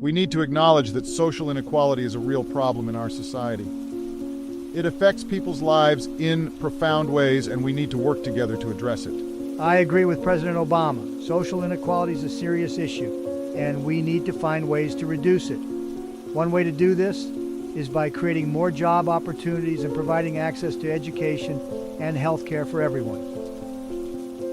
We need to acknowledge that social inequality is a real problem in our society. It affects people's lives in profound ways, and we need to work together to address it. I agree with President Obama. Social inequality is a serious issue, and we need to find ways to reduce it. One way to do this is by creating more job opportunities and providing access to education and health care for everyone.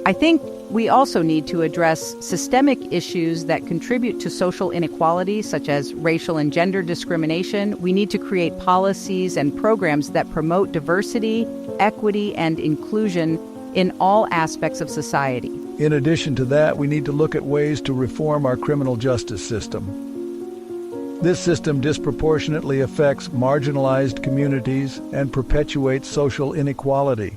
I think we also need to address systemic issues that contribute to social inequality, such as racial and gender discrimination. We need to create policies and programs that promote diversity, equity, and inclusion in all aspects of society. In addition to that, we need to look at ways to reform our criminal justice system. This system disproportionately affects marginalized communities and perpetuates social inequality.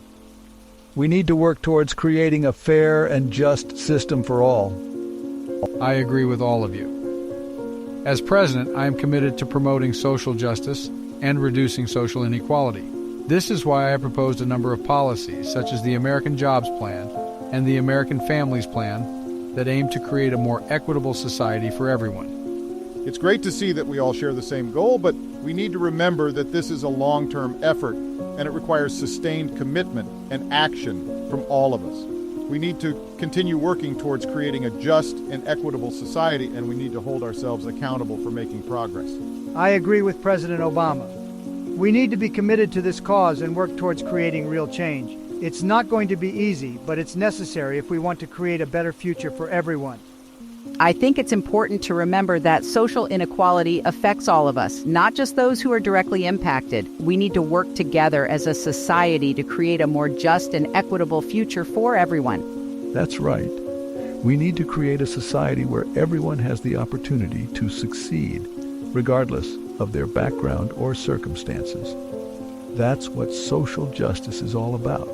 We need to work towards creating a fair and just system for all. I agree with all of you. As president, I am committed to promoting social justice and reducing social inequality. This is why I proposed a number of policies, such as the American Jobs Plan and the American Families Plan, that aim to create a more equitable society for everyone. It's great to see that we all share the same goal, but we need to remember that this is a long-term effort, and it requires sustained commitment and action from all of us. We need to continue working towards creating a just and equitable society, and we need to hold ourselves accountable for making progress. I agree with President Obama. We need to be committed to this cause and work towards creating real change. It's not going to be easy, but it's necessary if we want to create a better future for everyone. I think it's important to remember that social inequality affects all of us, not just those who are directly impacted. We need to work together as a society to create a more just and equitable future for everyone. That's right. We need to create a society where everyone has the opportunity to succeed, regardless of their background or circumstances. That's what social justice is all about.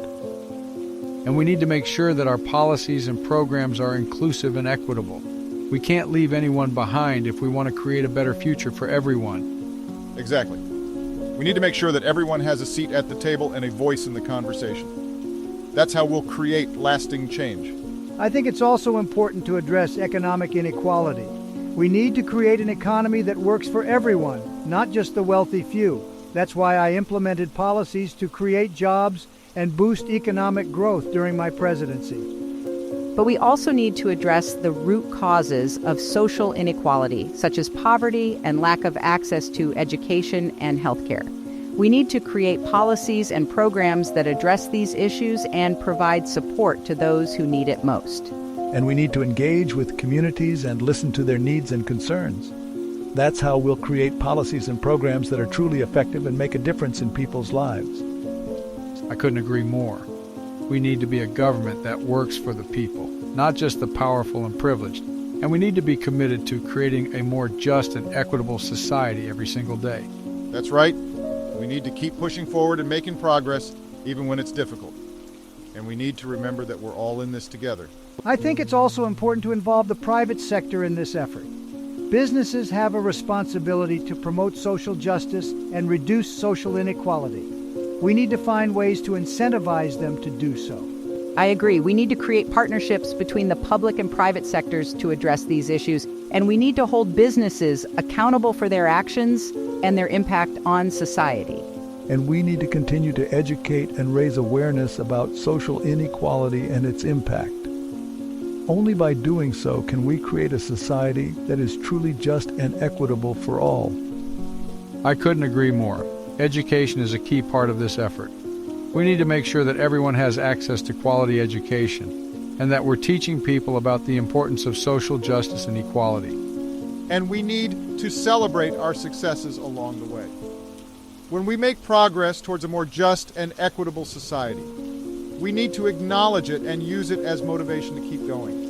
And we need to make sure that our policies and programs are inclusive and equitable. We can't leave anyone behind if we want to create a better future for everyone. Exactly. We need to make sure that everyone has a seat at the table and a voice in the conversation. That's how we'll create lasting change. I think it's also important to address economic inequality. We need to create an economy that works for everyone, not just the wealthy few. That's why I implemented policies to create jobs and boost economic growth during my presidency. But we also need to address the root causes of social inequality, such as poverty and lack of access to education and healthcare. We need to create policies and programs that address these issues and provide support to those who need it most. And we need to engage with communities and listen to their needs and concerns. That's how we'll create policies and programs that are truly effective and make a difference in people's lives. I couldn't agree more. We need to be a government that works for the people, not just the powerful and privileged. And we need to be committed to creating a more just and equitable society every single day. That's right. We need to keep pushing forward and making progress, even when it's difficult. And we need to remember that we're all in this together. I think it's also important to involve the private sector in this effort. Businesses have a responsibility to promote social justice and reduce social inequality. We need to find ways to incentivize them to do so. I agree. We need to create partnerships between the public and private sectors to address these issues, and we need to hold businesses accountable for their actions and their impact on society. And we need to continue to educate and raise awareness about social inequality and its impact. Only by doing so can we create a society that is truly just and equitable for all. I couldn't agree more. Education is a key part of this effort. We need to make sure that everyone has access to quality education and that we're teaching people about the importance of social justice and equality. And we need to celebrate our successes along the way. When we make progress towards a more just and equitable society, we need to acknowledge it and use it as motivation to keep going.